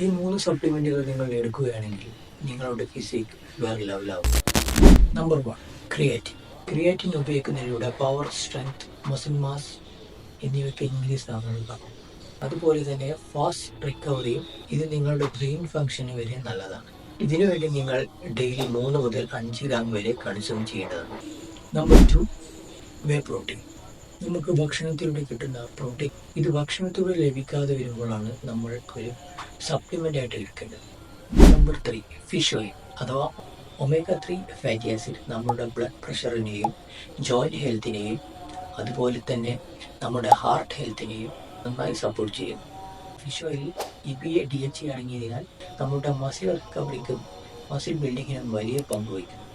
ഈ 3 സപ്ലിമെന്റുകൾ നിങ്ങൾ എടുക്കുകയാണെങ്കിൽ നിങ്ങളുടെ ഫിസിക് വേറെ ലെവലാവും. Number 1, creatine. ക്രിയാറ്റിൻ ഉപയോഗിക്കുന്നതിലൂടെ പവർ, സ്ട്രെങ്ത്, മസിൽ മാസ് എന്നിവയ്ക്ക് ഇൻക്രീസ് ആകുന്നതാണ്. അതുപോലെ തന്നെ ഫാസ്റ്റ് റിക്കവറിയും. ഇത് നിങ്ങളുടെ ബ്രെയിൻ ഫംഗ്ഷന് വരെ നല്ലതാണ്. ഇതിനുവേണ്ടി നിങ്ങൾ ഡെയിലി 3 മുതൽ 5 ഗ്രാം വരെ കൺസ്യൂം ചെയ്യേണ്ടതാണ്. നമ്പർ 2, വേ പ്രോട്ടീൻ. നമുക്ക് ഭക്ഷണത്തിലൂടെ കിട്ടുന്ന പ്രോട്ടീൻ. ഇത് ഭക്ഷണത്തിലൂടെ ലഭിക്കാതെ വരുമ്പോഴാണ് നമ്മൾ ഒരു സപ്ലിമെന്റ് ആയിട്ട് എടുക്കേണ്ടത്. നമ്പർ 3, ഫിഷ് ഓയിൽ അഥവാ ഒമേഗ 3 ഫാറ്റി ആസിഡ് നമ്മുടെ ബ്ലഡ് പ്രഷറിനെയും ജോയിന്റ് ഹെൽത്തിനെയും അതുപോലെ തന്നെ നമ്മുടെ ഹാർട്ട് ഹെൽത്തിനെയും നന്നായി സപ്പോർട്ട് ചെയ്യുന്നു. ഫിഷ് ഓയിലിൽ EPA, DHA അടങ്ങിയതിനാൽ നമ്മുടെ മസിൽ റിക്കവറിക്കും മസിൽ ബിൽഡിങ്ങിനും വലിയ പങ്ക് വഹിക്കുന്നു.